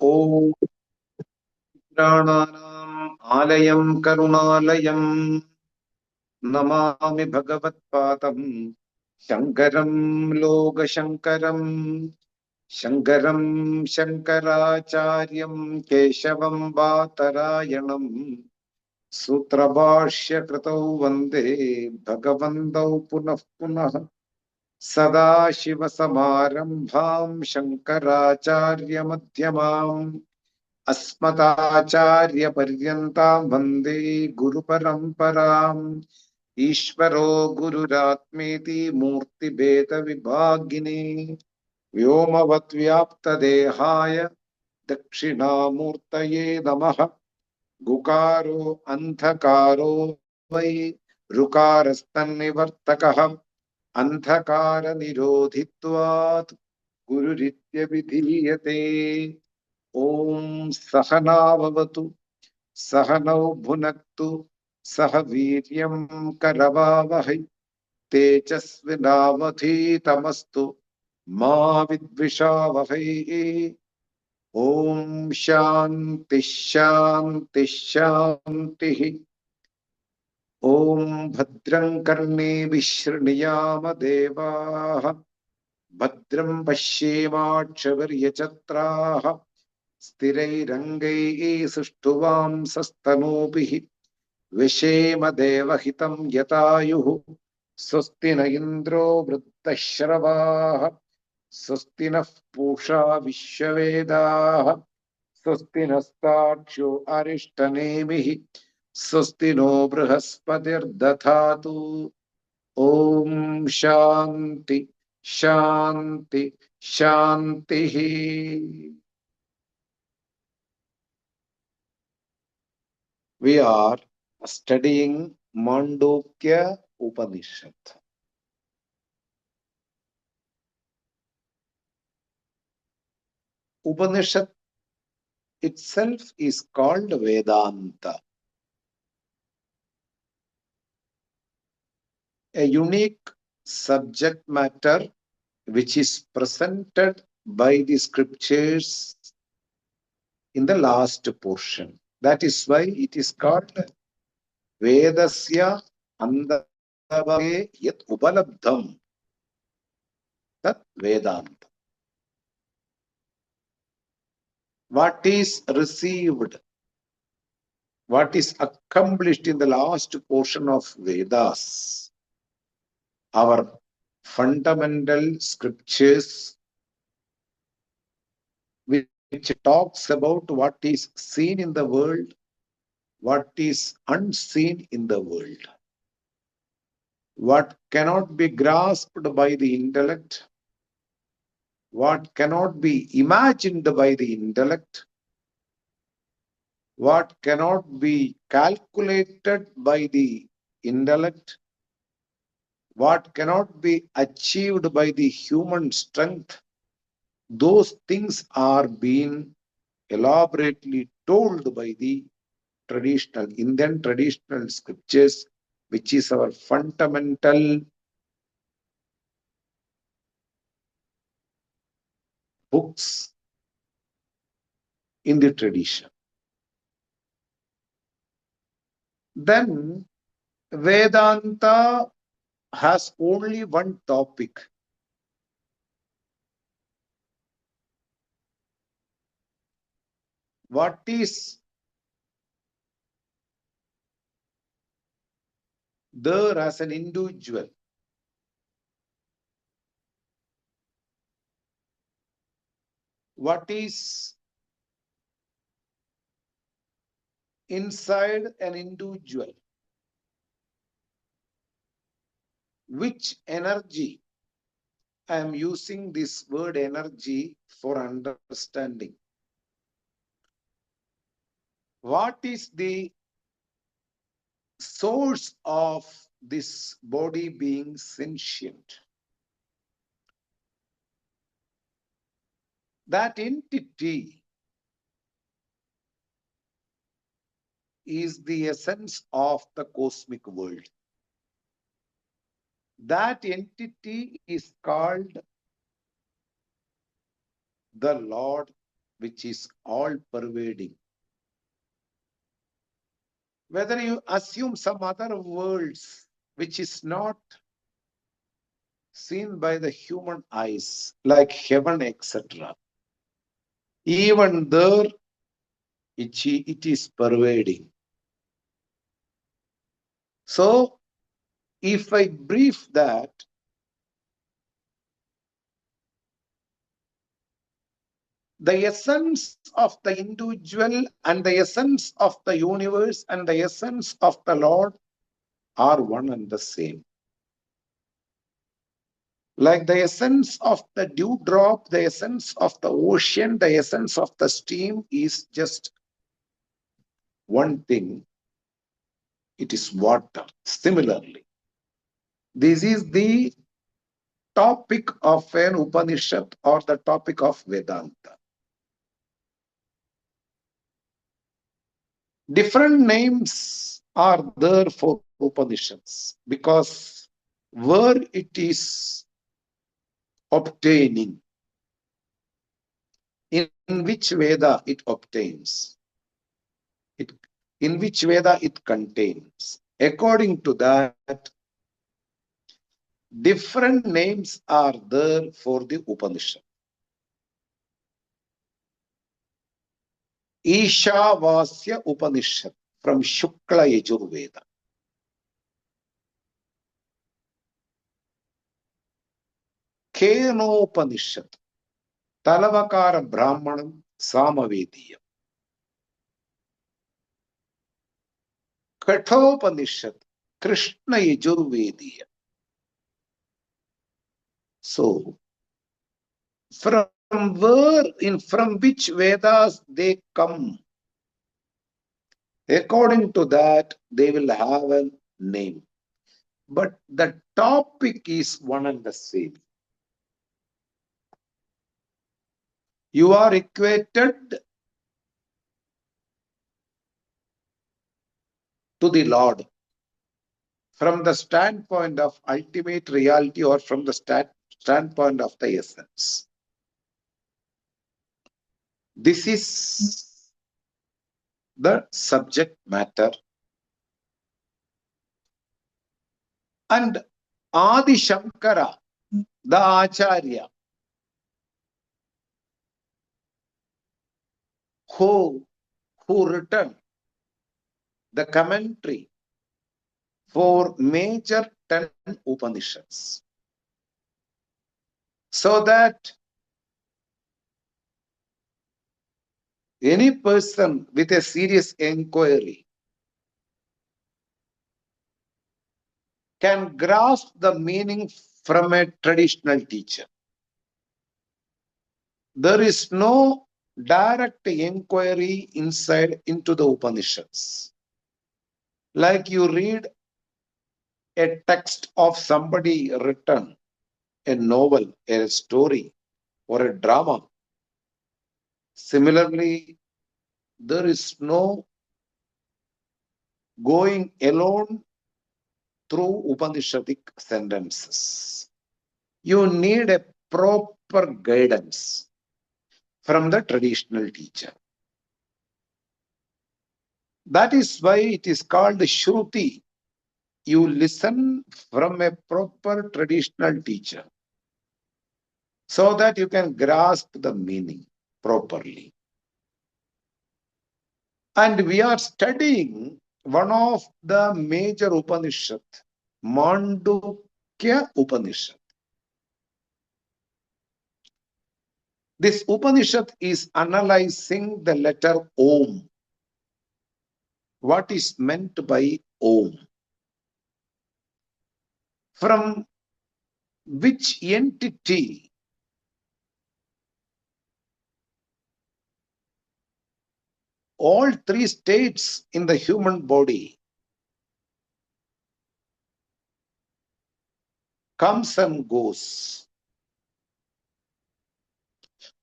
ॐ पुराणानाम् आलयं करुणालयं नमामि भगवत्पादं शङ्करं लोकशङ्करं शङ्करं शङ्कराचार्यं केशवं बादरायणं सूत्रभाष्यकृतौ वन्दे भगवन्तौ पुनः पुनः सदाशिवसमारम्भां शङ्कराचार्यमध्यमाम् अस्मदाचार्यपर्यन्तां वन्दे गुरुपरम्पराम् ईश्वरो गुरुरात्मेति मूर्तिभेदविभागिने व्योमवद्व्याप्तदेहाय दक्षिणामूर्तये नमः। गुकारो अन्धकारो वै ऋकारस्तन्निवर्तकः अन्धकारनिरोधित्वात् गुरुरित्यभिधीयते। ॐ सहनाववतु सहनौ भुनक्तु सह वीर्यं करवावहै तेजस्विनावधीतमस्तु मा विद्विषावहै। ॐ शान्ति शान्ति शान्तिः। ॐ भद्रं कर्णेभिः शृणुयाम देवाः भद्रं पश्येमाक्षभिर्यजत्राः स्थिरैरङ्गैः सुष्ठुवांसस्तनूभिः विषेम देवहितं यतायुः। स्वस्ति न इन्द्रो वृद्धश्रवाः स्वस्ति नः पूषा विश्ववेदाः स्वस्ति नस्तार्क्ष्यो अरिष्टनेमिः स्वस्ति नो बृहस्पतिर्दधातु। ॐ शान्ति शान्ति शान्तिः। We are studying Māṇḍūkya Upaniṣad. Upanishad itself is called Vedanta, a unique subject matter which is presented by the scriptures in the last portion. That is why it is called Vedasya Andavage Yat Upalabdham Tat Vedanta. What is received, what is accomplished in the last portion of Vedas, our fundamental scriptures, which talks about what is seen in the world, what is unseen in the world, what cannot be grasped by the intellect, what cannot be imagined by the intellect, what cannot be calculated by the intellect, what cannot be achieved by the human strength, those things are being elaborately told by the traditional Indian traditional scriptures, which is our fundamental books in the tradition. Then Vedanta has only one topic. What is there as an individual? What is inside an individual? Which energy? I am using this word energy for understanding. What is the source of this body being sentient? That entity is the essence of the cosmic world. That entity is called the Lord which is all pervading. Whether you assume some other worlds which is not seen by the human eyes, like heaven, etc., even there it is pervading. So, if I brief that, the essence of the individual and the essence of the universe and the essence of the Lord are one and the same. Like the essence of the dewdrop, the essence of the ocean, the essence of the stream is just one thing. It is water. Similarly, this is the topic of an Upanishad or the topic of Vedanta. Different names are there for Upanishads because where it is obtaining, in which Veda it obtains, in which Veda it contains. According to that, different names are there for the Upanishad. Ishavasya Upanishad from Shukla Yajurveda. Kenopanishad, Talavakara Brahmanam Samavediyam. Kathopanishad, Krishna Yajurvediyam. So, from which Vedas they come, according to that, they will have a name. But the topic is one and the same. You are equated to the Lord from the standpoint of ultimate reality or from the standpoint of the essence. This is the subject matter. And Adi Shankara, the Acharya, who written the commentary for major 10 Upanishads, so that any person with a serious inquiry can grasp the meaning from a traditional teacher. There is no direct inquiry inside into the Upanishads. Like you read a text of somebody written, a novel, a story, or a drama. Similarly, there is no going alone through Upanishadic sentences. You need a proper guidance from the traditional teacher. That is why it is called Shruti. You listen from a proper traditional teacher so that you can grasp the meaning properly. And we are studying one of the major Upanishad, Māṇḍūkya Upaniṣad. This Upanishad is analyzing the letter Om. What is meant by Om? From which entity all three states in the human body comes and goes.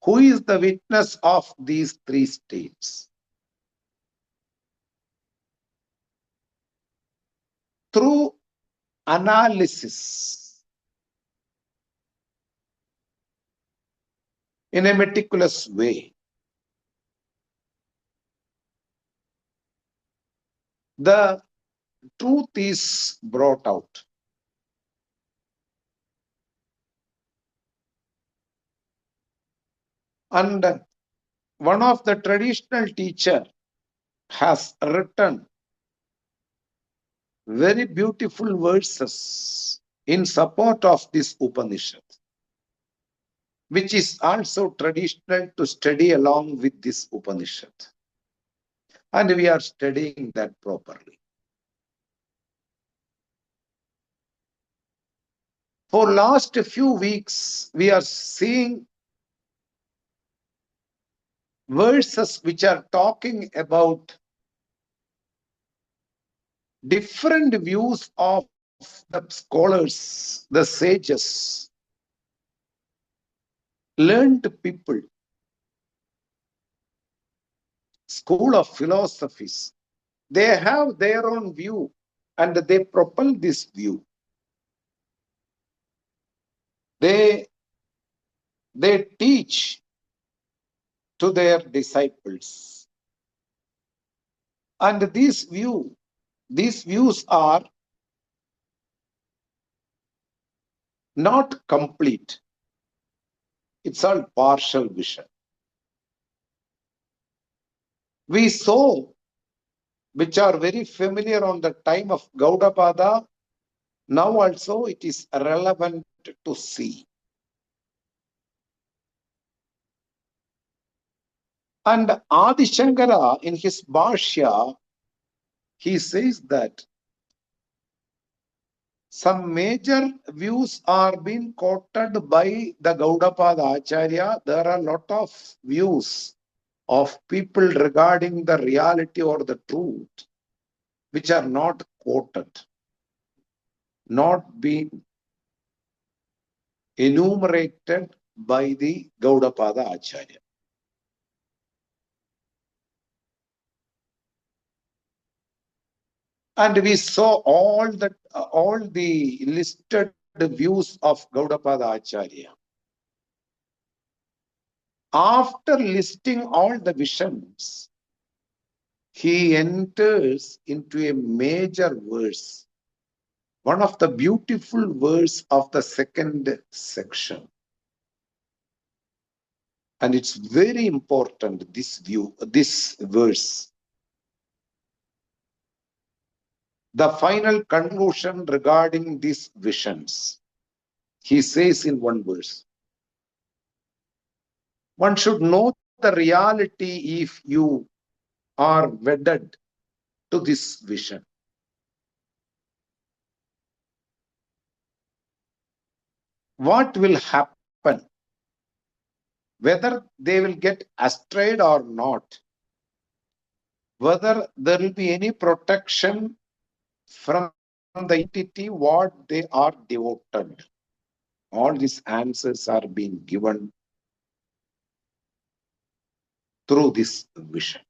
Who is the witness of these three states? Through analysis in a meticulous way, the truth is brought out. And one of the traditional teacher has written very beautiful verses in support of this Upanishad, which is also traditional to study along with this Upanishad. And we are studying that properly. For last few weeks, we are seeing verses which are talking about different views of the scholars, the sages, learned people, school of philosophies. They have their own view and they propel this view. They teach to their disciples. And these views are not complete. It's all partial vision. We saw, which are very familiar on the time of Gaudapada, now also it is relevant to see. And Adi Shankara, in his Bhashya, he says that some major views are being quoted by the Gaudapada Acharya. There are a lot of views of people regarding the reality or the truth, which are not quoted, not being enumerated by the Gaudapada Acharya. And we saw all the listed views of Gaudapada Acharya. After listing all the visions, he enters into a major verse, one of the beautiful verse of the second section. And it's very important, this verse. The final conclusion regarding these visions. He says in one verse, one should know the reality if you are wedded to this vision. What will happen? Whether they will get astray or not, whether there will be any protection from the entity what they are devoted. All these answers are being given through this vision,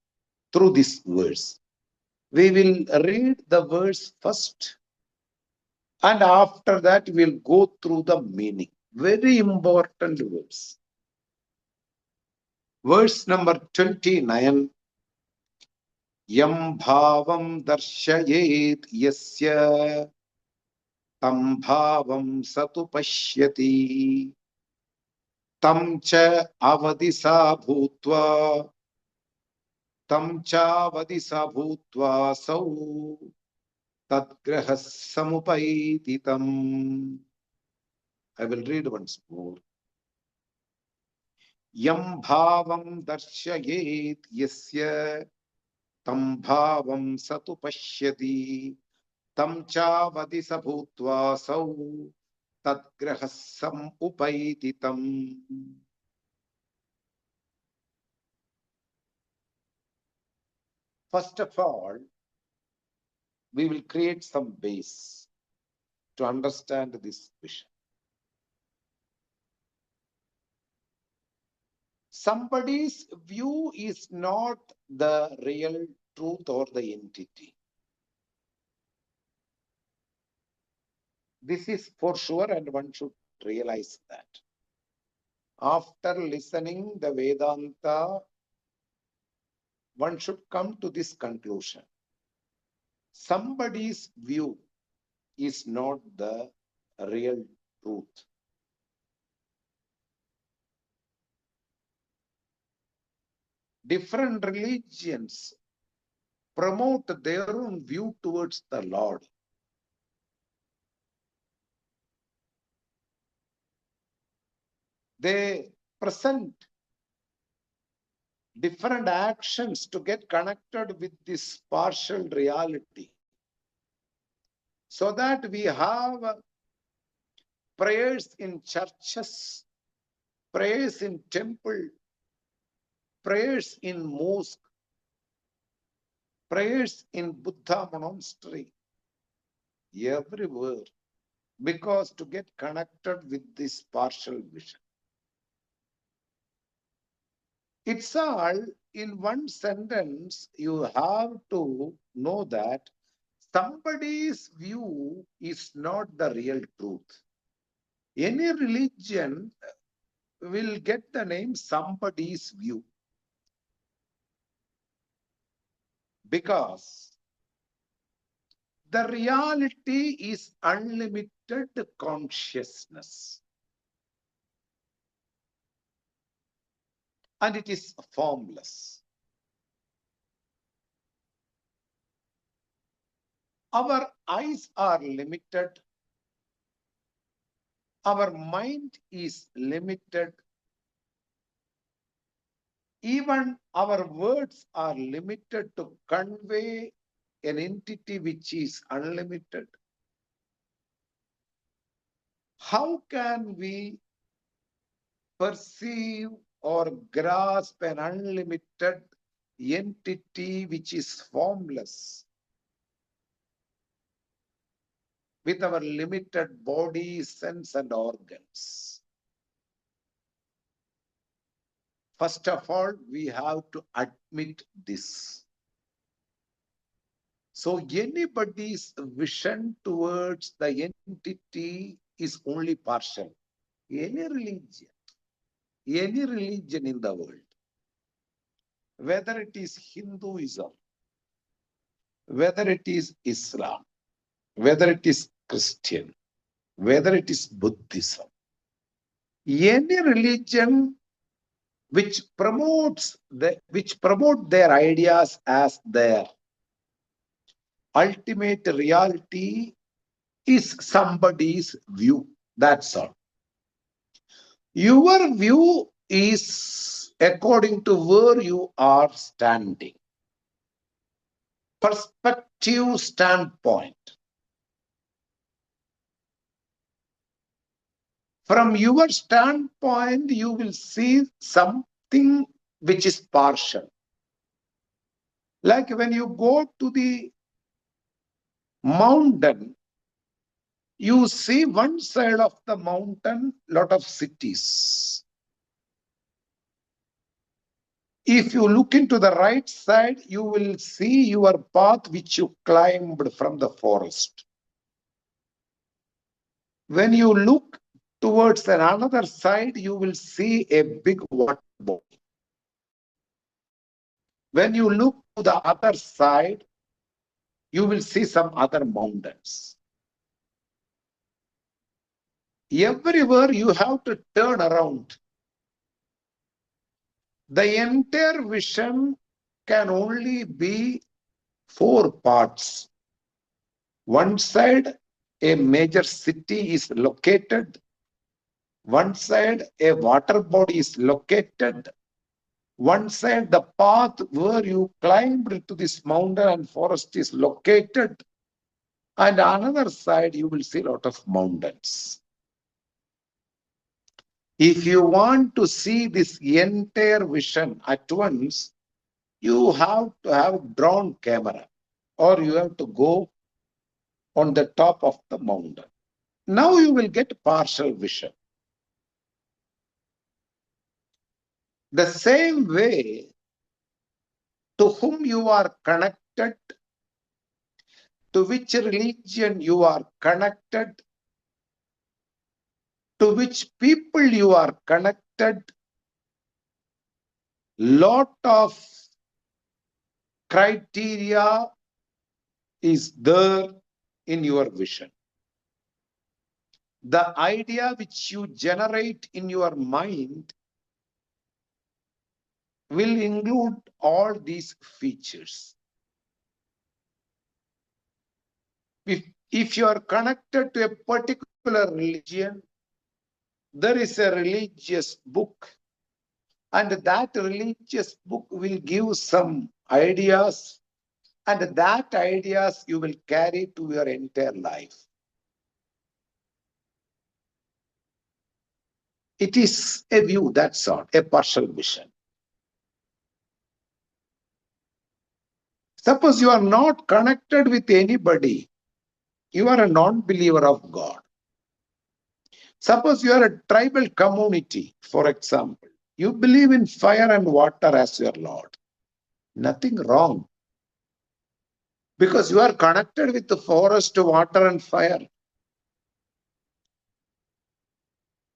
through this verse. We will read the verse first, and after that we'll go through the meaning. Very important verse. Verse number 29. Yam bhavam darshayet yasya tam bhavam satu pashyati tam cha avadisa bhutva tam cha avadisa bhutva sau tadgraha samupaititam. I will read once more. Yam bhavam darshayet yasya tam bhavam satu pashyati tam cha vadisa bhutva sau tadgrahasam upaititam. First of all, we will create some base to understand this vision. Somebody's view is not the real truth or the entity. This is for sure, and one should realize that. After listening the Vedanta, one should come to this conclusion. somebody's view is not the real truth. Different religions promote their own view towards the Lord. They present different actions to get connected with this partial reality, so that we have prayers in churches, prayers in temple, prayers in mosque, prayers in Buddha monastery, everywhere, because to get connected with this partial vision. It's all in one sentence. You have to know that somebody's view is not the real truth. Any religion will get the name somebody's view, because the reality is unlimited consciousness, and it is formless. Our eyes are limited, our mind is limited, even our words are limited to convey an entity which is unlimited. How can we perceive or grasp an unlimited entity which is formless with our limited body, sense, and organs? First of all, we have to admit this. So anybody's vision towards the entity is only partial. Any religion in the world, whether it is Hinduism, whether it is Islam, whether it is Christian, whether it is Buddhism, any religion which promote their ideas as their ultimate reality is somebody's view. That's all. Your view is according to where you are standing. Perspective standpoint. From your standpoint, you will see something which is partial. Like when you go to the mountain, you see one side of the mountain, lot of cities. If you look into the right side, you will see your path which you climbed from the forest. When you look towards another side, you will see a big water body. When you look to the other side, you will see some other mountains. Everywhere you have to turn around. The entire vision can only be 4 parts. One side, a major city is located. One side, a water body is located. One side, the path where you climbed to this mountain and forest is located. And another side, you will see a lot of mountains. If you want to see this entire vision at once, you have to have drone camera, or you have to go on the top of the mountain. Now you will get partial vision. The same way, to whom you are connected, to which religion you are connected, to which people you are connected, lot of criteria is there in your vision. The idea which you generate in your mind will include all these features. If you are connected to a particular religion, there is a religious book, and that religious book will give some ideas, and that ideas you will carry to your entire life. It is a view, that's all, a partial vision. Suppose you are not connected with anybody, you are a non-believer of God. Suppose you are a tribal community, for example, you believe in fire and water as your Lord. Nothing wrong. Because you are connected with the forest, water and fire.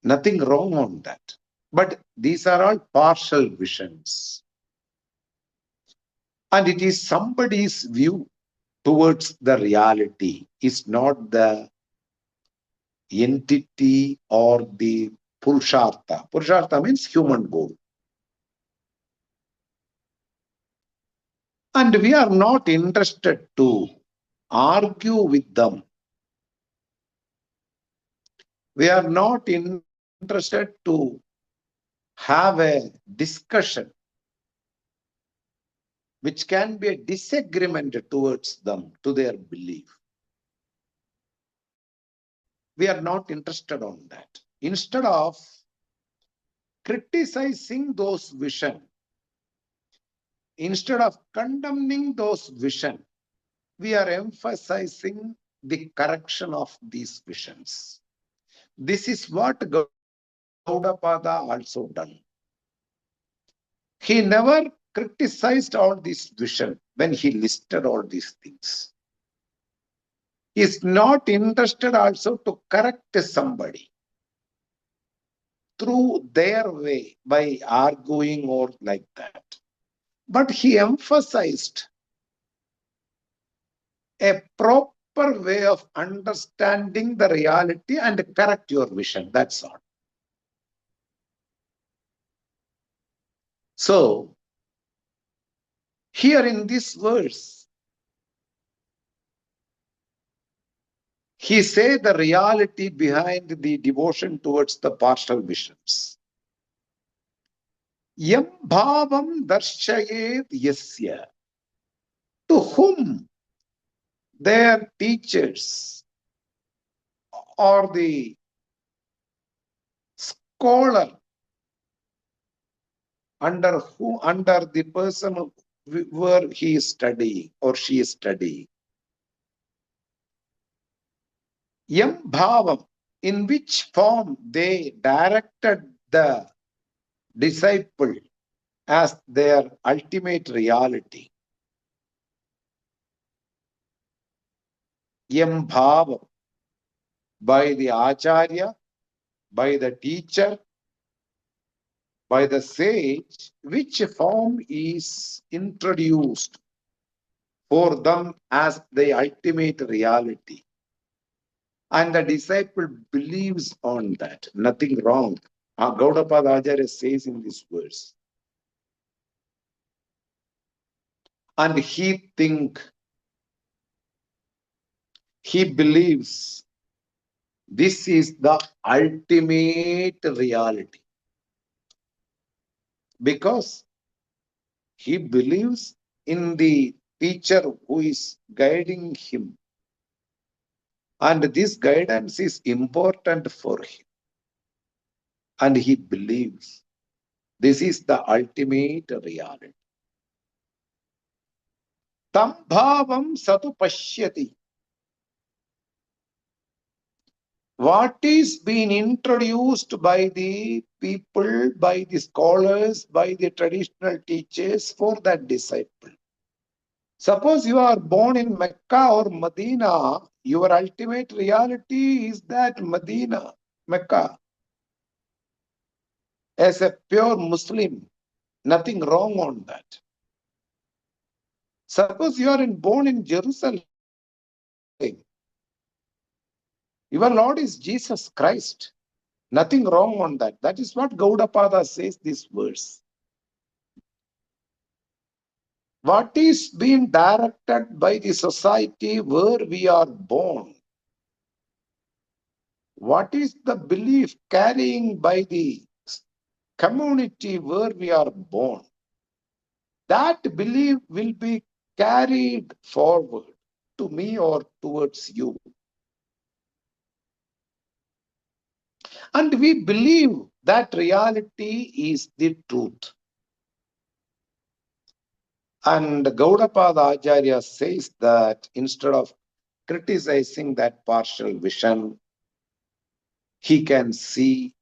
Nothing wrong on that. But these are all partial visions. And it is somebody's view towards the reality. It's not the entity or the Purushartha. Purushartha means human goal. And we are not interested to argue with them. We are not interested to have a discussion which can be a disagreement towards them, to their belief. We are not interested on that. Instead of criticizing those visions, instead of condemning those visions, we are emphasizing the correction of these visions. This is what Gaudapada also done. He never criticized all these visions when he listed all these things. He is not interested also to correct somebody through their way by arguing or like that. But he emphasized a proper way of understanding the reality and correct your vision. That's all. So, here in this verse, he said the reality behind the devotion towards the partial visions. Yam bhavam darshayet yasya. To whom their teachers or the scholar under the person where he is studying or she is studying. Yam bhavam, in which form they directed the disciple as their ultimate reality. Yam bhavam, by the acharya, by the teacher, by the sage, which form is introduced for them as the ultimate reality. And the disciple believes on that. Nothing wrong. Gaudapada Acharya says in this verse. And he believes this is the ultimate reality. Because he believes in the teacher who is guiding him. And this guidance is important for him. And he believes this is the ultimate reality. Tam bhavam satu pashyati. What is being introduced by the people, by the scholars, by the traditional teachers for that disciple. Suppose you are born in Mecca or Medina, your ultimate reality is that Medina, Mecca. As a pure Muslim, nothing wrong on that. Suppose you are born in Jerusalem, Your Lord is Jesus Christ. Nothing wrong on that. That is what Gaudapada says this verse. What is being directed by the society where we are born? What is the belief carrying by the community where we are born? That belief will be carried forward to me or towards you. And we believe that reality is the truth. And Gaudapada Acharya says that instead of criticizing that partial vision, he can see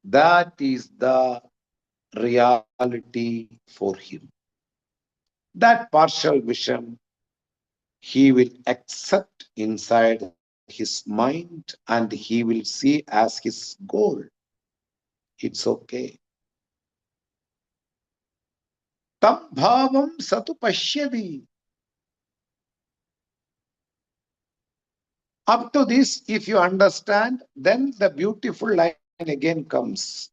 that is the reality for him. That partial vision he will accept inside his mind and he will see as his goal. It's okay. Tam bhavam satu pashyadi. Up to this, if you understand, then the beautiful line again comes.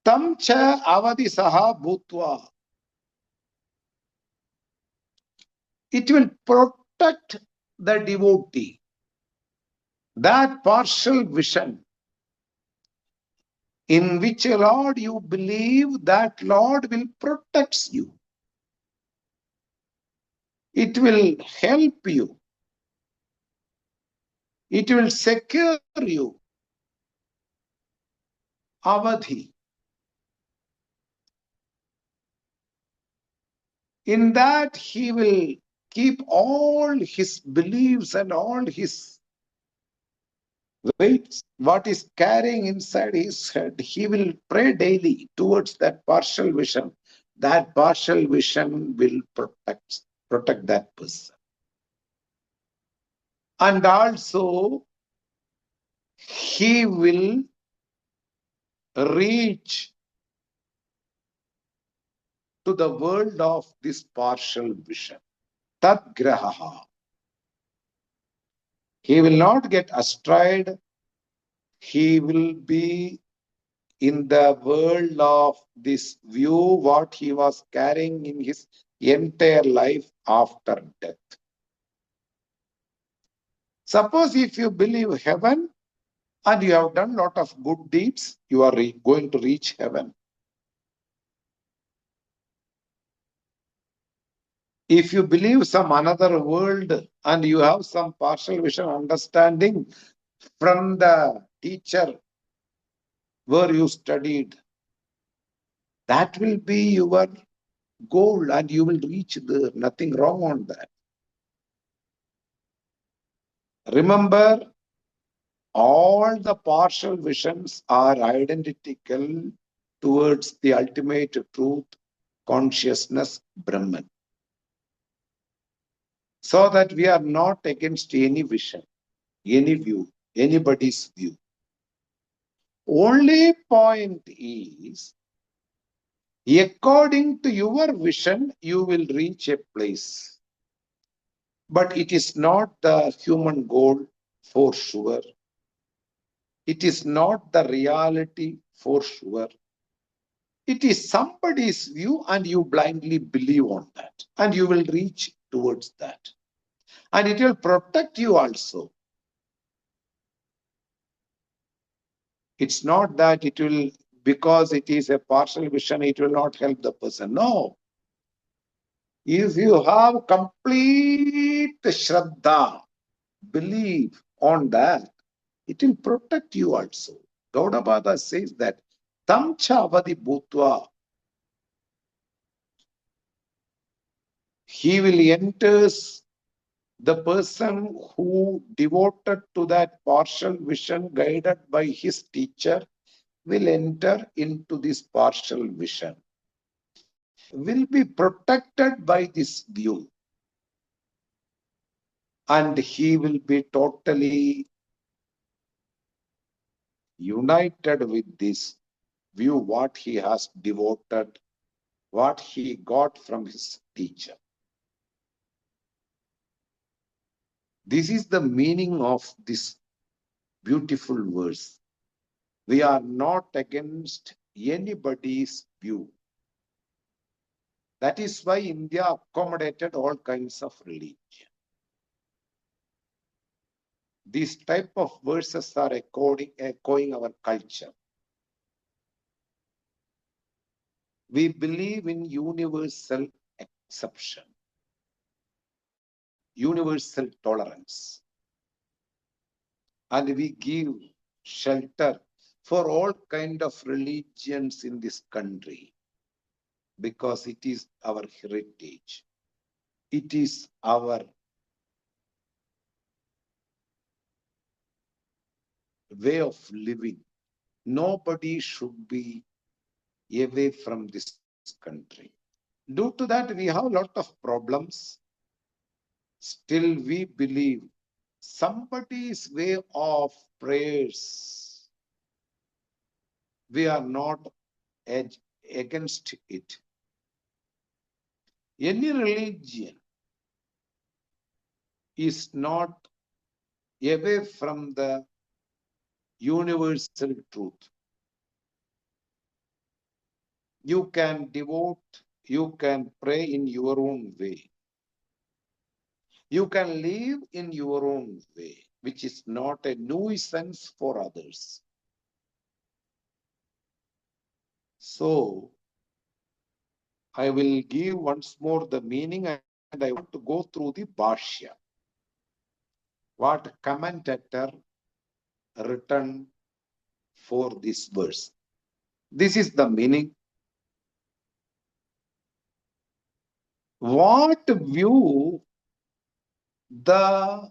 Tam cha avadi saha bhutva. It will protect the devotee. That partial vision in which Lord you believe, that Lord will protect you. It will help you. It will secure you. Avadhi. In that he will keep all his beliefs and all his weights, what is carrying inside his head. He will pray daily towards that partial vision. That partial vision will protect that person. And also, he will reach to the world of this partial vision. Tat grahaha. He will not get astride. He will be in the world of this view, what he was carrying in his entire life after death. Suppose if you believe heaven and you have done a lot of good deeds, you are going to reach heaven. If you believe some another world and you have some partial vision understanding from the teacher where you studied, that will be your goal and you will reach there. Nothing wrong on that. Remember, all the partial visions are identical towards the ultimate truth, consciousness, Brahman. So that we are not against any vision, any view, anybody's view. Only point is, according to your vision, you will reach a place. But it is not the human goal for sure. It is not the reality for sure. It is somebody's view and you blindly believe on that. And you will reach towards that. And it will protect you also. It's not that it will, because it is a partial vision, it will not help the person. No. If you have complete Shraddha, believe on that, it will protect you also. Gaudapada says that Tam cha avadi bhutva. He will enter, the person who devoted to that partial vision guided by his teacher will enter into this partial vision, will be protected by this view, and he will be totally united with this view, what he has devoted, what he got from his teacher. This is the meaning of this beautiful verse. We are not against anybody's view. That is why India accommodated all kinds of religion. These type of verses are echoing our culture. We believe in universal exception, universal tolerance, and we give shelter for all kind of religions in this country because it is our heritage. It is our way of living. Nobody should be away from this country. Due to that, we have a lot of problems. Still, we believe somebody's way of prayers. We are not against it. Any religion is not away from the universal truth. You can devote, you can pray in your own way. You can live in your own way, which is not a nuisance for others. So, I will give once more the meaning and I want to go through the Bhashya. What commentator written for this verse. This is the meaning. What view the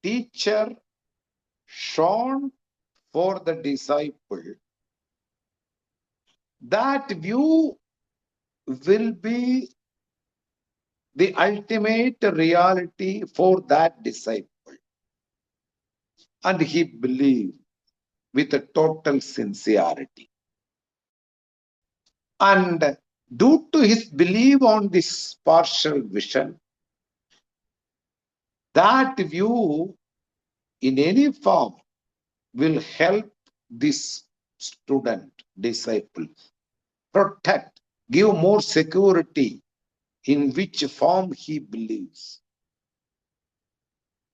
teacher shown for the disciple, that view will be the ultimate reality for that disciple. And he believed with a total sincerity. And due to his belief on this partial vision, that view in any form will help this student, disciple, protect, give more security in which form he believes.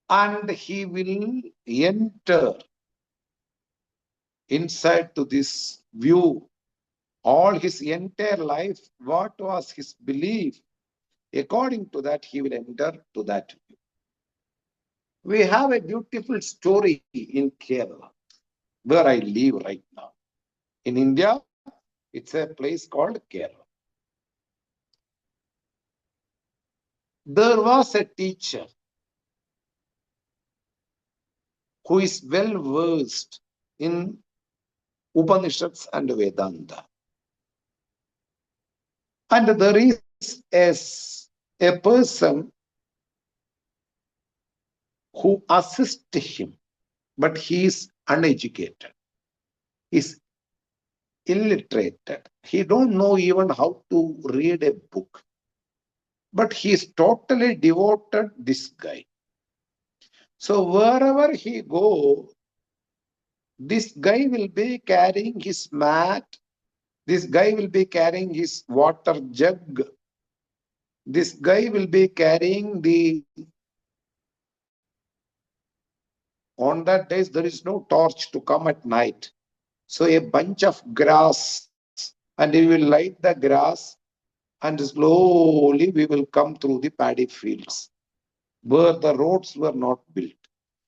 And he will enter inside to this view. All his entire life, what was his belief? According to that, he will enter to that view. We have a beautiful story in Kerala, where I live right now. In India, it's a place called Kerala. There was a teacher who is well versed in Upanishads and Vedanta. And there is a person who assists him, but he is uneducated. He is illiterate. He don't know even how to read a book. But he is totally devoted, this guy. So wherever he go, this guy will be carrying his mat. This guy will be carrying his water jug. This guy will be carrying on that days, there is no torch to come at night. So a bunch of grass, and he will light the grass, and slowly we will come through the paddy fields where the roads were not built.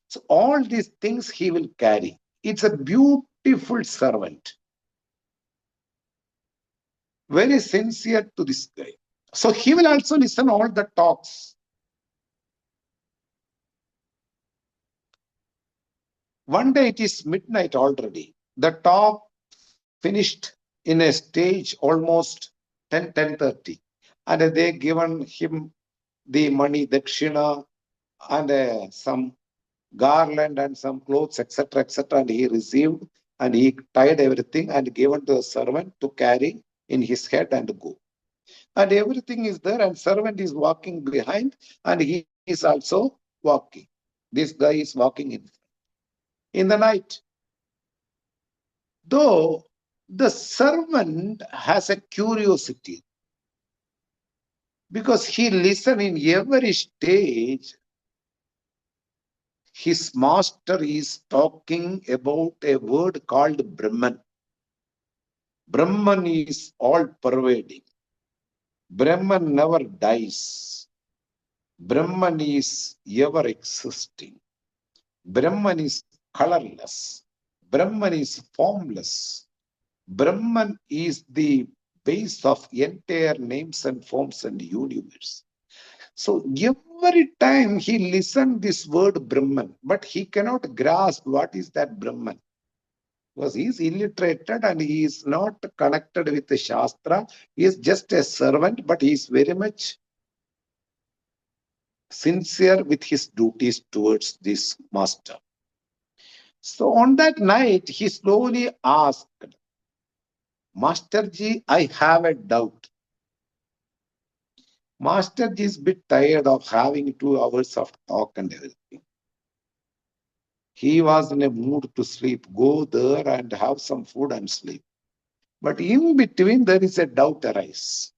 So all these things he will carry. It's a beautiful servant. Very sincere to this guy. So he will also listen all the talks. One day it is midnight already. The talk finished in a stage almost 10:30. And they given him the money, dakshina, and some garland and some clothes, etc., etc. And he received and he tied everything and given to the servant to carry in his head and go. And everything is there, and servant is walking behind, and he is also walking. This guy is walking in the night. Though the servant has a curiosity, because he listens in every stage. His master is talking about a word called Brahman. Brahman is all pervading. Brahman never dies. Brahman is ever existing. Brahman is colorless. Brahman is formless. Brahman is the base of entire names and forms and universe. So every time he listened this word Brahman, but he cannot grasp what is that Brahman. Because he is illiterated and he is not connected with the Shastra. He is just a servant, but he is very much sincere with his duties towards this master. So on that night, he slowly asked, Masterji, I have a doubt. Masterji is a bit tired of having 2 hours of talk and everything. He was in a mood to sleep. Go there and have some food and sleep. But in between, there is a doubt arise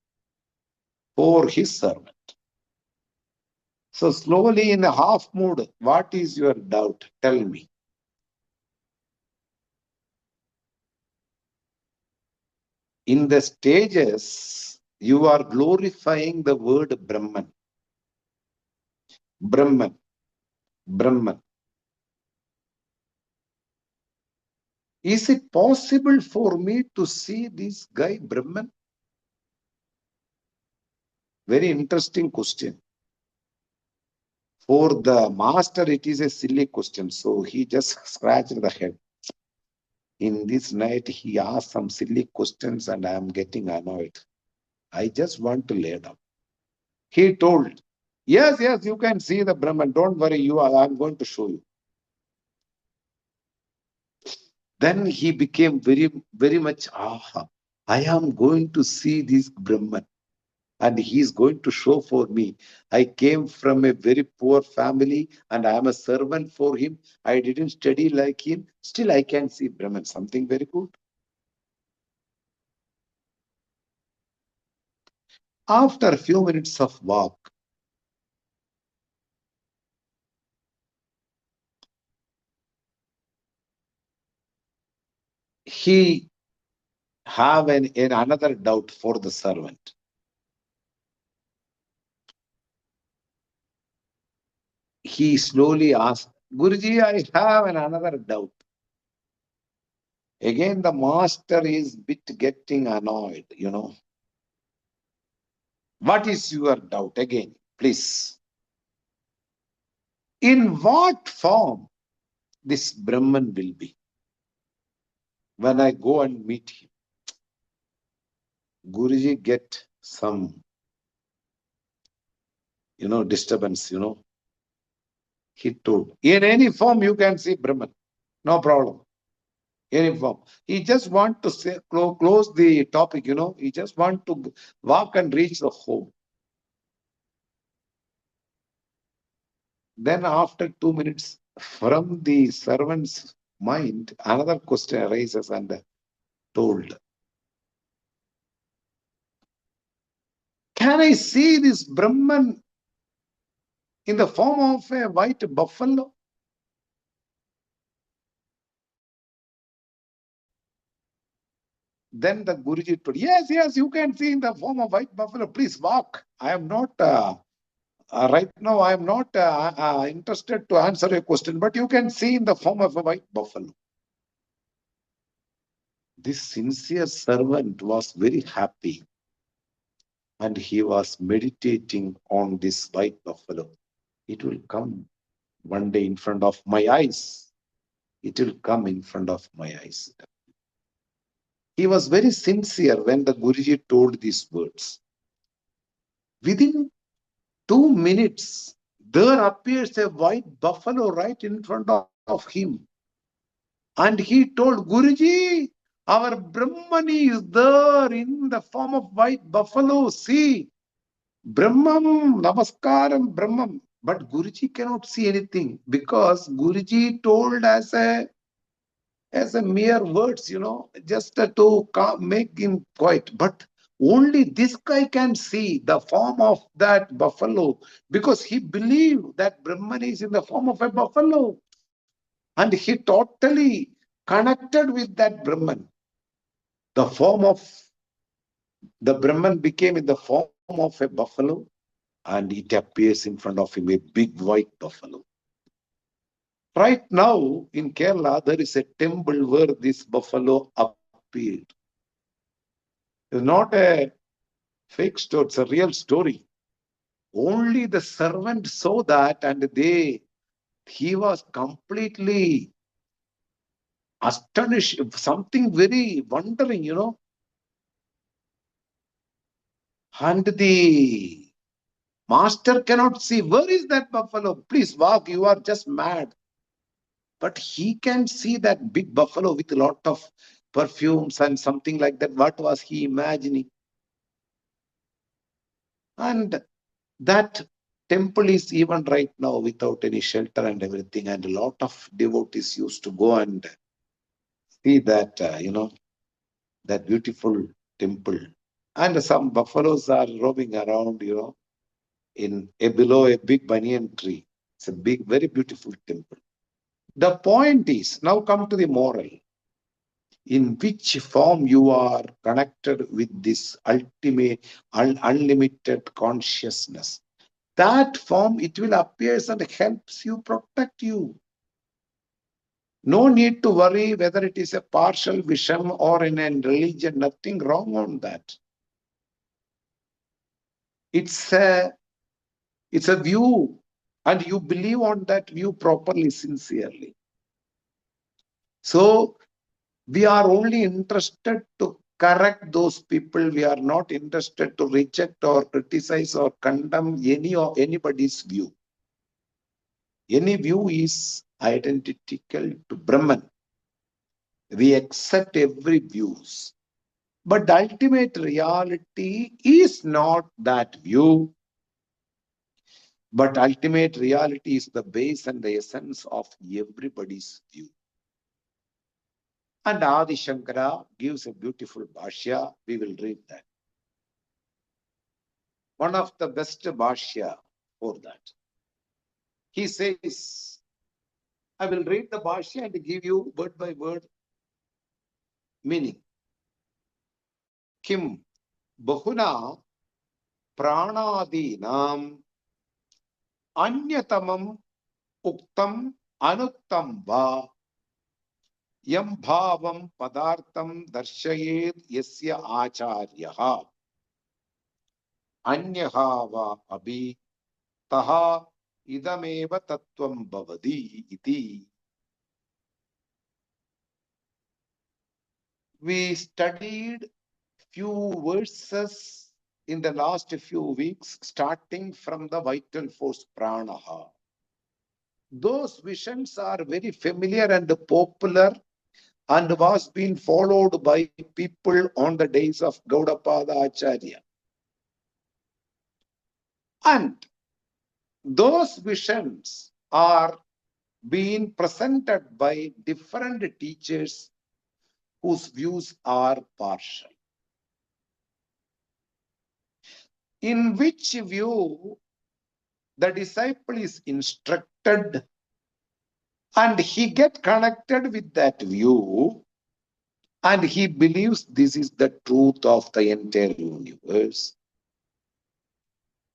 for his servant. So slowly in a half mood, what is your doubt? Tell me. In the stages, you are glorifying the word Brahman. Brahman. Brahman. Is it possible for me to see this guy Brahman? Very interesting question. For the master, it is a silly question. So he just scratched the head. In this night, he asked some silly questions and I am getting annoyed. I just want to lay down. He told, yes, you can see the Brahman. Don't worry, I'm going to show you. Then he became very, very much, I am going to see this Brahman. And he is going to show for me. I came from a very poor family and I am a servant for him. I didn't study like him. Still, I can see Brahman, something very good. After a few minutes of walk, he have another doubt for the servant. He slowly asked, Guruji, I have another doubt. Again, the master is bit getting annoyed, What is your doubt again, please? In what form this Brahman will be when I go and meet him? Guruji get some, disturbance, He told, in any form you can see Brahman, no problem. Any form. He just want to say, close the topic, He just want to walk and reach the home. Then after 2 minutes, from the servant's mind, another question arises and told, can I see this Brahman in the form of a white buffalo? Then the Guruji told, yes, you can see in the form of white buffalo. Please walk. I am not, right now, I am not interested to answer your question, but you can see in the form of a white buffalo. This sincere servant was very happy and he was meditating on this white buffalo. It will come one day in front of my eyes. It will come in front of my eyes. He was very sincere when the Guruji told these words. Within 2 minutes, there appears a white buffalo right in front of him. And he told Guruji, our Brahman is there in the form of white buffalo. See, Brahman, Namaskaram, Brahman. But Guruji cannot see anything because Guruji told as a mere words, just to make him quiet. But only this guy can see the form of that buffalo because he believed that Brahman is in the form of a buffalo. And he totally connected with that Brahman. The form of the Brahman became in the form of a buffalo, and it appears in front of him, a big white buffalo. Right now in Kerala, there is a temple where this buffalo appeared. It's not a fake story, it's a real story. Only the servant saw that, and he was completely astonished, something very wondering. And the master cannot see, where is that buffalo? Please walk, you are just mad. But he can see that big buffalo with a lot of perfumes and something like that. What was he imagining? And that temple is even right now without any shelter and everything. And a lot of devotees used to go and see that, that beautiful temple. And some buffaloes are roaming around, in below a big banyan tree. It's a big, very beautiful temple. The point is, now come to the moral. In which form you are connected with this ultimate, unlimited consciousness. That form, it will appear and helps you, protect you. No need to worry whether it is a partial vision or in a religion, nothing wrong on that. It's a view, and you believe on that view properly, sincerely. So we are only interested to correct those people. We are not interested to reject or criticize or condemn any or anybody's view. Any view is identical to Brahman. We accept every views. But the ultimate reality is not that view. But ultimate reality is the base and the essence of everybody's view. And Adi Shankara gives a beautiful bhashya. We will read that. One of the best bhashya for that. He says, I will read the bhashya and give you word by word meaning. Kim bahuna pranadinam anyatamam uktam anuktam va yam bhavam padartam darshayed yasya acharyaha anyaha va abhi taha idameva tattvam bhavadi iti. We studied few verses in the last few weeks, starting from the vital force pranaha. Those visions are very familiar and popular and was being followed by people on the days of Gaudapada Acharya. And those visions are being presented by different teachers whose views are partial. In which view the disciple is instructed and he gets connected with that view and he believes this is the truth of the entire universe.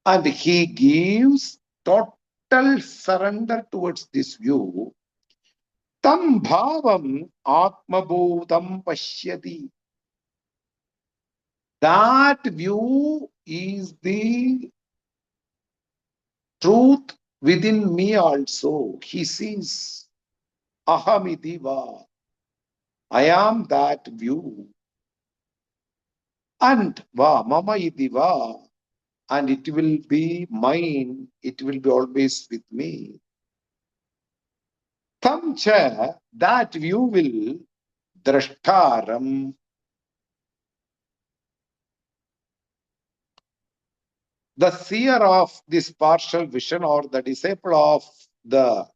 And he gives total surrender towards this view. Tam bhavam atmabodham pashyati. That view is the truth within me also. He sees ahamidiva. I am that view. And va mama idiva. And it will be mine. It will be always with me. Tam cha, that view will drashtaram. the seer of this partial vision or the disciple of the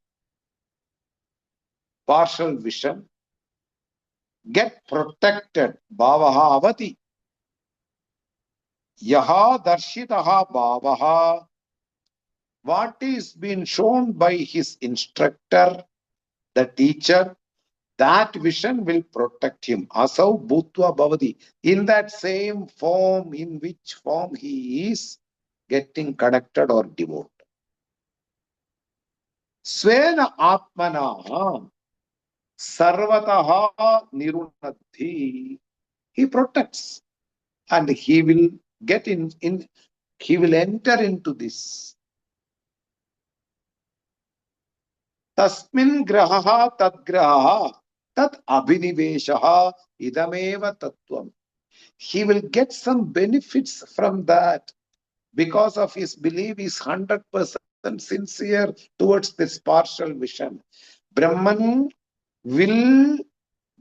partial vision get protected. Bhavaha avati. Yaha darshitaha bhavaha. What is being shown by his instructor, the teacher, that vision will protect him. Asau bhutva bhavati. In that same form, in which form he is getting connected or devoted. Svena atmana sarvataha nirunadhi. He protects and he will get he will enter into this. Tasmin grahaha tad grahaha tad abhiniveshaha idameva tattvam. He will get some benefits from that because of his belief is 100% sincere towards this partial vision. Brahman will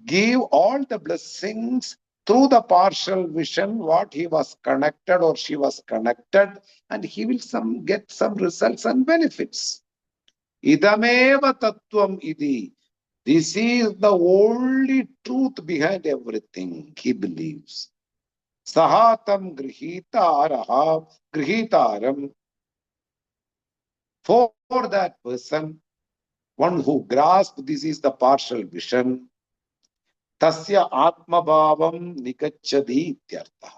give all the blessings through the partial vision, what he was connected or she was connected, and he will get some results and benefits. Idameva tattvam idi. This is the only truth behind everything, he believes. Sahatam grihitaram. For that person, one who grasps this is the partial vision, tasya atmabhavam nikachadi ityartha.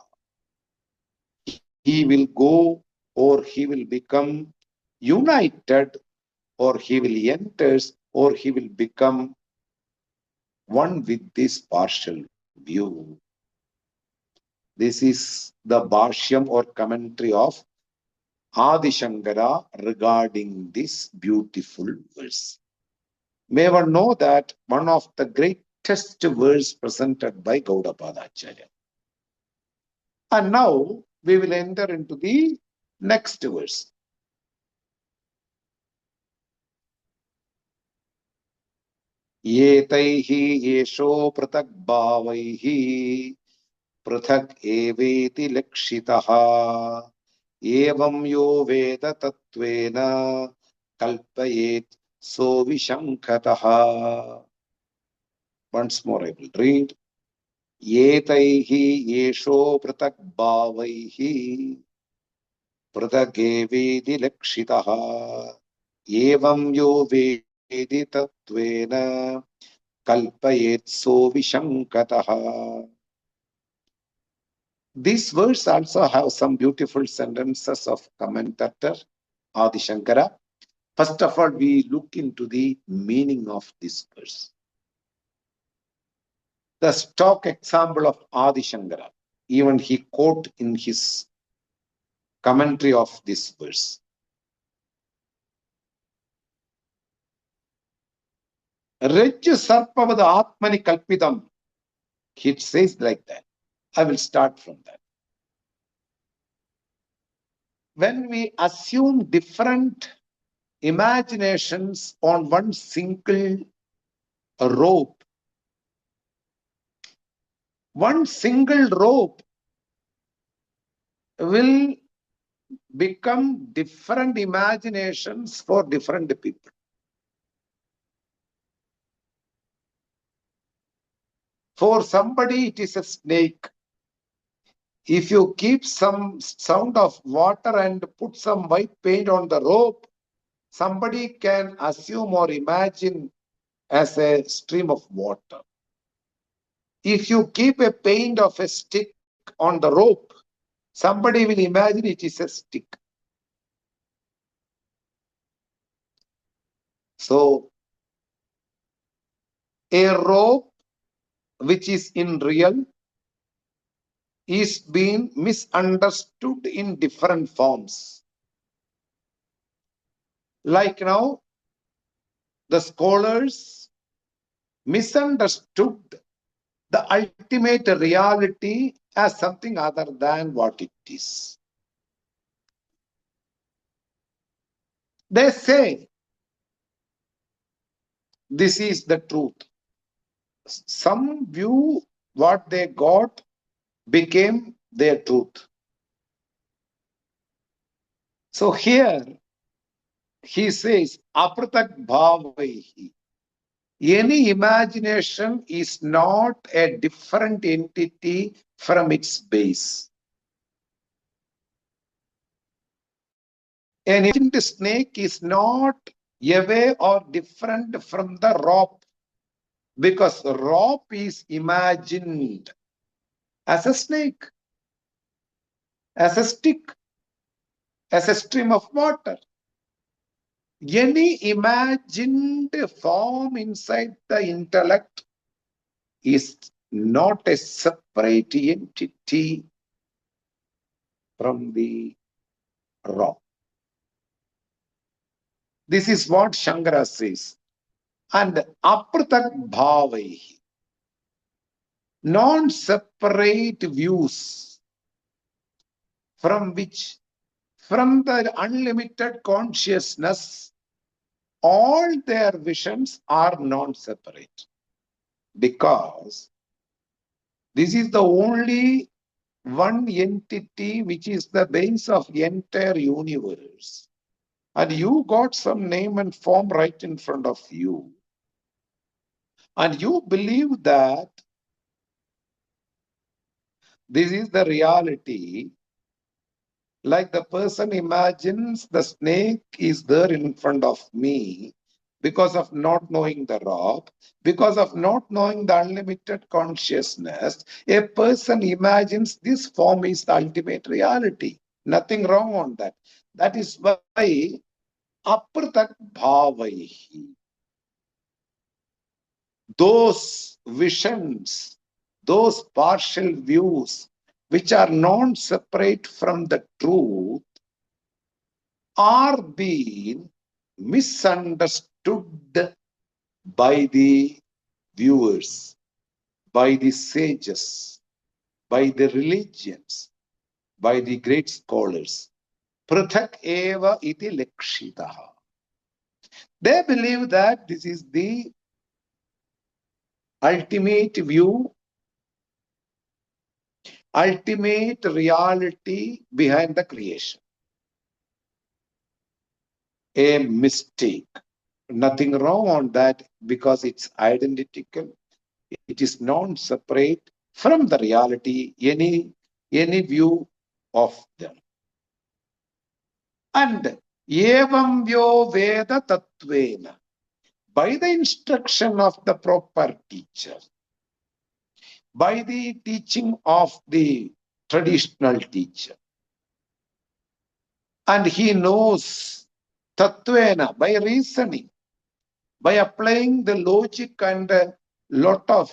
He will go or he will become united or he will enter or he will become one with this partial view. This is the Bhashyam or commentary of Adi Shankara regarding this beautiful verse. May one know that one of the greatest verse presented by Gaudapada Acharya. And now we will enter into the next verse. Yetaihi yesho pratak bhavaihi prathak eveti lakshitaha evam yo veda tattvena kalpayet so vishankataha. Once more I will read. Yetaihi yesho pratak bhavaihi prathak eveti lakshitaha evam yo veda Veditatvena kalpayet so vishankataha. This verse also have some beautiful sentences of commentator Adi Shankara. First of all, we look into the meaning of this verse. The stock example of Adi Shankara, even he quote in his commentary of this verse. Rajya sarpavad atmani kalpitam. It says like that. I will start from that. When we assume different imaginations on one single rope, one single rope will become different imaginations for different people. For somebody, it is a snake. If you keep some sound of water and put some white paint on the rope, somebody can assume or imagine as a stream of water. If you keep a paint of a stick on the rope, somebody will imagine it is a stick. So, a rope which is in real is being misunderstood in different forms. Like now, the scholars misunderstood the ultimate reality as something other than what it is. They say this is the truth. Some view what they got became their truth. So here he says, apratak bhavaihi. Any imagination is not a different entity from its base. An imagined snake is not away or different from the rope, because the rope is imagined as a snake, as a stick, as a stream of water. Any imagined form inside the intellect is not a separate entity from the rock. This is what Shankara says. And apratak bhavaihi, non-separate views from which, from the unlimited consciousness, all their visions are non-separate. Because this is the only one entity which is the base of the entire universe. And you got some name and form right in front of you. And you believe that this is the reality. Like the person imagines the snake is there in front of me because of not knowing the rock, because of not knowing the unlimited consciousness. A person imagines this form is the ultimate reality. Nothing wrong on that. That is why apratak bhavaihi, those visions, those partial views which are non-separate from the truth are being misunderstood by the viewers, by the sages, by the religions, by the great scholars. Prathak eva iti lakshitaha. They believe that this is the ultimate view, ultimate reality behind the creation. A mistake. Nothing wrong on that, because it's identical. It is non-separate from the reality, any view of them. And evam vyo veda tattvena, by the instruction of the proper teacher, by the teaching of the traditional teacher, and he knows tattvena, by reasoning, by applying the logic and a lot of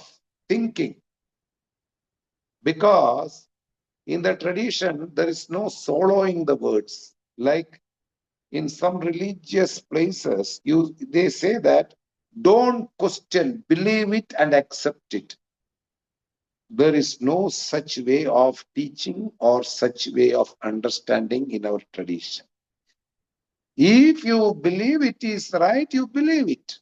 thinking. Because in the tradition, there is no soloing the words. Like in some religious places, they say that don't question, believe it and accept it. There is no such way of teaching or such way of understanding in our tradition. If you believe it is right, you believe it.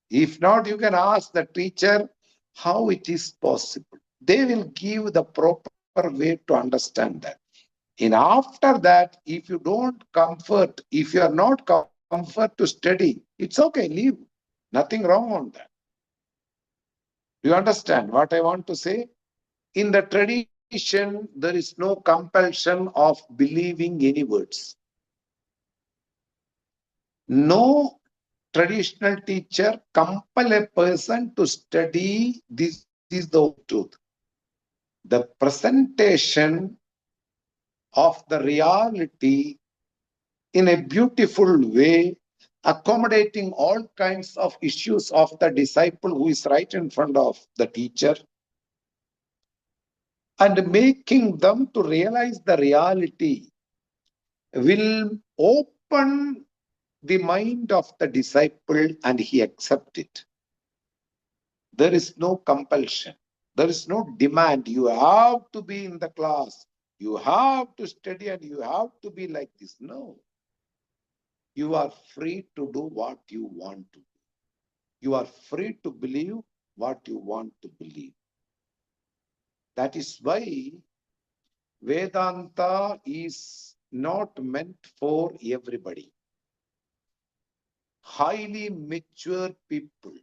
If not, you can ask the teacher how it is possible. They will give the proper way to understand that. And after that, if you don't comfort, if you are not comfort to study, it's okay, leave. Nothing wrong on that. Do you understand what I want to say? In the tradition, there is no compulsion of believing any words. No traditional teacher compel a person to study. This is the truth. The presentation of the reality in a beautiful way, accommodating all kinds of issues of the disciple who is right in front of the teacher, and making them to realize the reality will open the mind of the disciple and he accept it. There is no compulsion. There is no demand. You have to be in the class. You have to study and you have to be like this. No. You are free to do what you want to do. You are free to believe what you want to believe. That is why Vedanta is not meant for everybody. Highly mature people,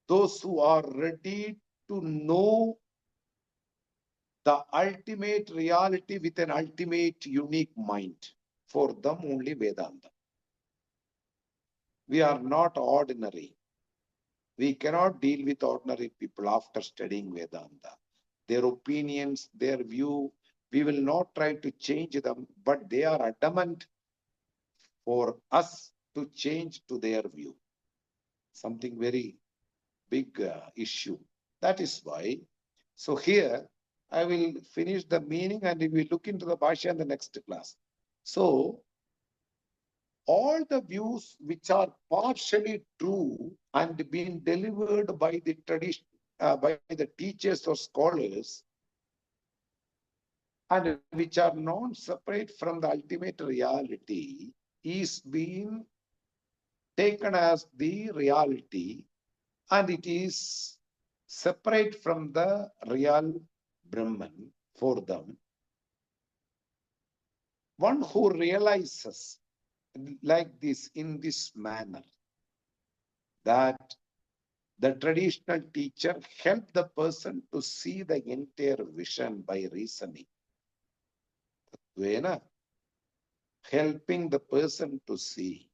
those who are ready to know the ultimate reality with an ultimate unique mind, for them only Vedanta. We are not ordinary. We cannot deal with ordinary people after studying Vedanta. Their opinions, their view, we will not try to change them, but they are adamant for us to change to their view. Something very big issue. That is why. So here, I will finish the meaning and we will look into the Bhashya in the next class. So, all the views which are partially true and being delivered by the tradition, by the teachers or scholars, and which are non-separate from the ultimate reality, is being taken as the reality, and it is separate from the real Brahman for them. One who realizes like this, in this manner, that the traditional teacher helped the person to see the entire vision by reasoning. Helping the person to see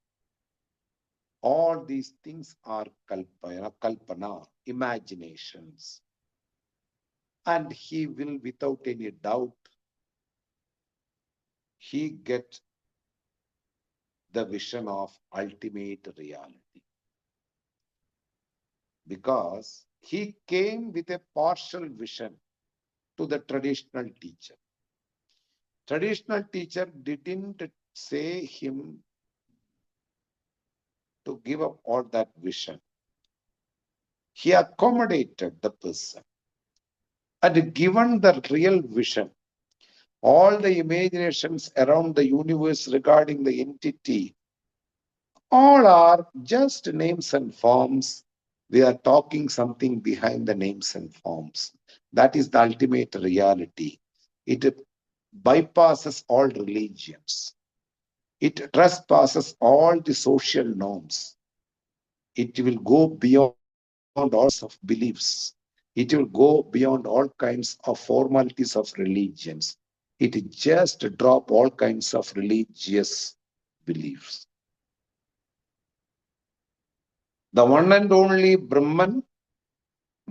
all these things are kalpana, imaginations. And he will, without any doubt, he get the vision of ultimate reality. Because he came with a partial vision to the traditional teacher. Traditional teacher didn't say him to give up all that vision. He accommodated the person and given the real vision. All the imaginations around the universe regarding the entity, all are just names and forms. We are talking something behind the names and forms. That is the ultimate reality. It bypasses all religions. It trespasses all the social norms. It will go beyond all kinds of beliefs. It will go beyond all kinds of formalities of religions. It just drop all kinds of religious beliefs. The one and only Brahman,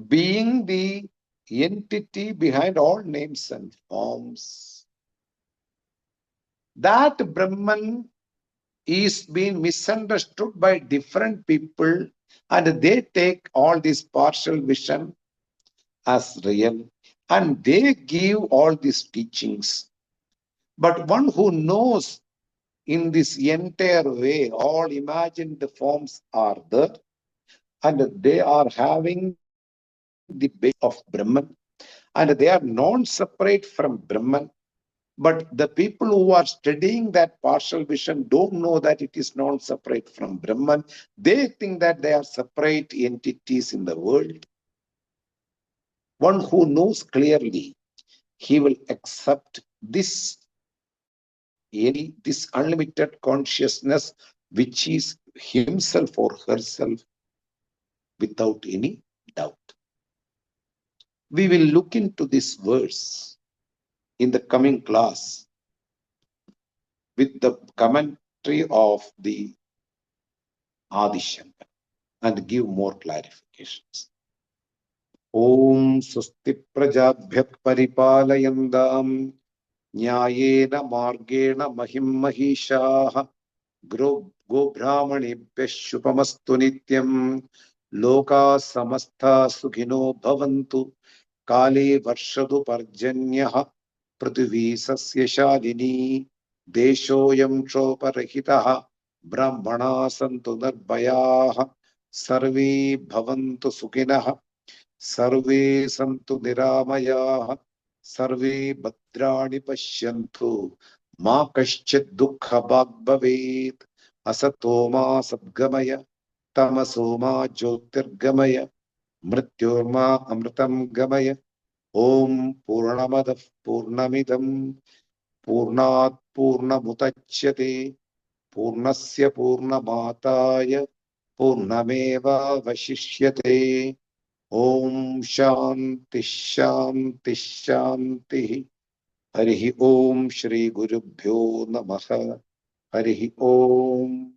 being the entity behind all names and forms, that Brahman is being misunderstood by different people, and they take all this partial vision as real, and they give all these teachings. But one who knows in this entire way, all imagined forms are there, and they are having the base of Brahman, and they are non-separate from Brahman. But the people who are studying that partial vision don't know that it is non-separate from Brahman. They think that they are separate entities in the world. One who knows clearly, he will accept this this unlimited consciousness, which is himself or herself, without any doubt. We will look into this verse in the coming class with the commentary of the Adi Shankara and give more clarifications. Om Swasti Prajabhyah Paripalayandam Nyayena Margena Mahim Mahishaha Go-Brahmanebhyah Shubhamastu Nityam Loka Samastha Sukhino Bhavantu Kale Varshadu Parjanyaha Prithvi Sasya Shalini Deshoyam Choparahitaha Brahmana Santu Nirbhayaha Sarve Bhavantu Sukhinaha Sarve Santu Niramayaha Sarve Bhadrani Pashyantu Ma Kaschid Dukkha Bhag Bhavet Asatoma Sadgamaya Tamasoma Jyotirgamaya Mrityorma Amritam Gamaya ഓം പൂർണ്ണമദഃ പൂർണ്ണമിദം പൂർണ്ണാത് പൂർണ്ണമുദച്യത്തെ പൂർണ്ണസ്യ പൂർണ്ണമാദായ പൂർണ്ണമേവാവശിഷ്യത്തെ. ഓം ശാന്തി ശാന്തി ശാന്തി. ഹരി ഓം. ശ്രീ ഗുരുഭ്യോ നമഃ. ഹരി ഓം.